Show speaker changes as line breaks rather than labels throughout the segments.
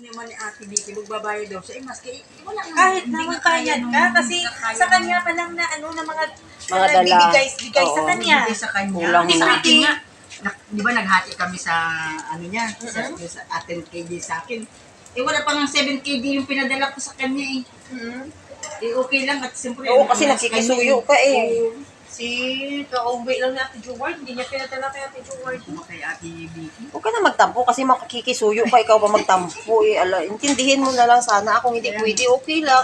naman ni Ate Vicky, magbabayad daw siya. Eh, maski, wala naman.
Kahit
Hindi
na
nga
magbayad
kaya
ka,
nung-
kasi
hindi nga kaya
sa
nung-
kanya pa lang na na mga
Mga dala.
bigay sa
Oo.
kanya.
Bigay sa kanya.
Kulang
Hindi
na.
sa akin nga. Di ba naghati kami sa ano niya, sa 10 kg sa akin. Eh wala pa nga 7 kg yung pinadala ko sa kanya eh. Eh okay lang at siyempre.
Oo, kasi nakikisuyo ka eh.
Oo.
Si kauwi lang ni Ate Joward, hindi niya pinadala kay Ate Joward.
Ano kay Ate Vicky?
Huwag ka na magtampo kasi makikisuyo ka, ikaw pa magtampo eh. Ala, intindihin mo na lang sana. Kung hindi pwede, okay lang.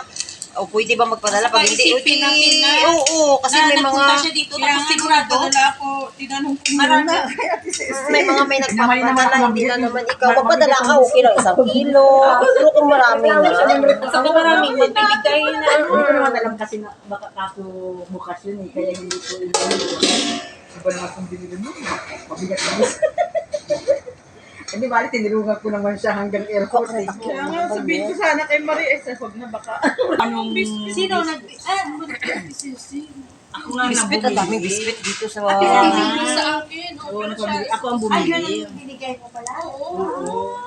O pwede ba magpadala? Pag hindi,
Isipin natin na,
oo, kasi may
nagpunta
mga,
siya dito,
Kaya
tapos
nga
sigurado,
nagpadala ako, tinanong ko
Marami.
muna.
may nagpapadala, hindi na naman ikaw.
Marami
Magpadala ka, okay lang, 1 kilo. Pero kung marami na,
sa maraming magbibigay na
Hindi ko naman alam kasi na baka kaso bukas yun eh. Kaya hindi ko inuwi. Iba naman kung binili mo. Mabigat na gusto. Hindi bali, tinilungan ko naman siya hanggang airport. Eh.
Kaya nga, sabihin ko sana kay Marie, huwag na baka.
Anong
sino
Ako nga
biscuit, ang daming
bumili.
biscuit dito sa
Bibili sa akin.
Oo, nagpabili. Ako ang
Ay,
bumili.
ganun binigay mo pala?
Oo.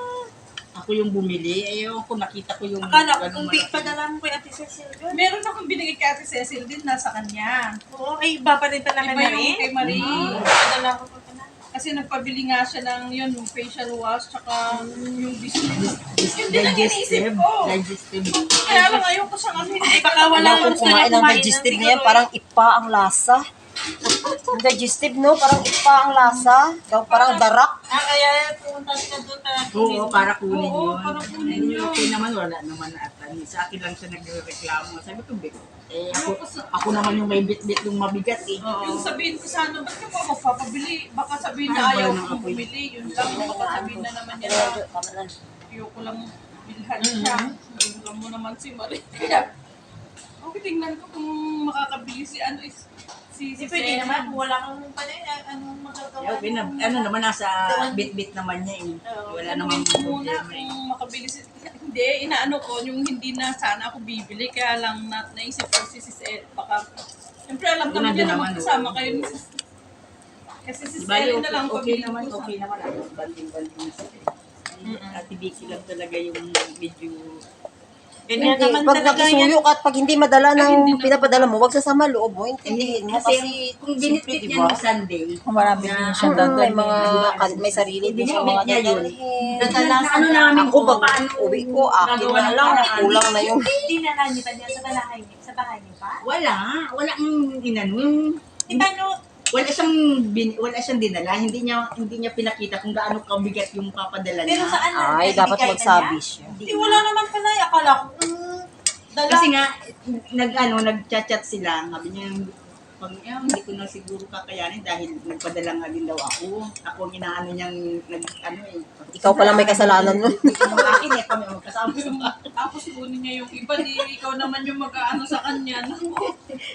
Ako yung bumili. Ayaw ko, nakita ko yung...
Akala ko
ganun
kung
malaki.
padala mo kay Ate Cecil yun.
Meron akong binigay kay Ate Cecil din, nasa kanya.
Oo, ay iba pa rin pala kay
Iba yung
Marie.
kay Marie.
Padala ko pa pala.
Kasi nagpabili nga siya ng yun, yung facial wash, tsaka yung biscuit. Yun din ang iniisip
Digestive.
ko.
Digestive.
Kaya lang ayaw ko siyang ano.
Ay, baka wala
Wala
kang
kung kumain ng digestive niya, parang ipa ang lasa. Ang digestive, no? Parang ipa ang lasa. Parang darak.
kaya pumunta ka doon para
Oo, para kunin
Oo,
yun.
para kunin
Eh,
yun.
okay naman, wala naman na ata. Sa akin lang siya nagreklamo. Sabi ko, ako naman yung may bit-bit yung mabigat eh.
Yung sabihin ko sana, ba't ka pa magpapabili? Baka sabihin na
Ay,
ayaw
wala
kong
na ako eh.
bumili. Yun lang, baka sabihin na naman niya na ayoko lang bilhan siya. Alam mo naman si Marie. Kaya, okay, tingnan ko kung makakabili si ano is si
pwede
Sena.
naman, kung wala kang pala, anong magagawa
Okay na,
mo?
ano naman, nasa bit-bit naman niya eh. Wala namang
Tanungin ko muna
problema eh.
kung makabili si... Hindi, inaano ko, yung hindi na sana ako bibili, kaya lang naisip ko si Sis El, baka... Siyempre alam
Yun
naman niya na
naman,
magkasama kayo ni Sis... Kasi Sis
Bali,
El na lang
okay
pabili
naman,
ko sa...
okay naman. Ano, banding-banding na sila. Ate Vicky lang talaga yung medyo...
Ganyan
Hindi,
naman
pag
talaga yan.
nakisuyo ka at pag hindi madala
Ay, hindi
ng
na.
pinapadala mo, wag sasama loob mo. Intindihin mo kasi,
kung
siyempre,
binitbit
di
niya
ba?
ng Sunday,
Kung marami
na-
din siya
May mga, may sarili din siya mga
Binitbit niya yun.
dadalhin.
Dadalasan ano namin
Ako, pag
paano
uwi ko, akin
gagawa
na
ng
lang,
paraan.
kulang na yung...
Dinala niyo ba niya sa bahay niyo? Sa bahay niyo pa?
Wala ang inano.
Di ba no?
Wala siyang dinala, hindi niya pinakita kung gaano kabigat yung papadala niya.
Pero saan na?
Ay, dapat
bigay na
magsabi
niya?
siya.
Di, wala naman pala. Akala ko, dala.
Kasi nga nagchat-chat sila, sabi niya hindi ko na siguro kakayanin dahil nagpadala nga din daw ako. Ako ang inaano niyang
Ikaw pala may kasalanan nun.
Yung akin eh, kami ang kasama sa bahay.
Tapos kunin niya yung iba, di ikaw naman yung mag-aano sa kanya.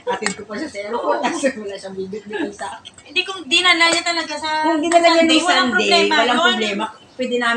Atin ko pa siya sa airport, kasi wala siyang bibit sa akin.
Hindi kung dinala niya talaga sa
Kung dinala niya ng
walang
Sunday,
problema
walang
yun.
problema. Pwede namin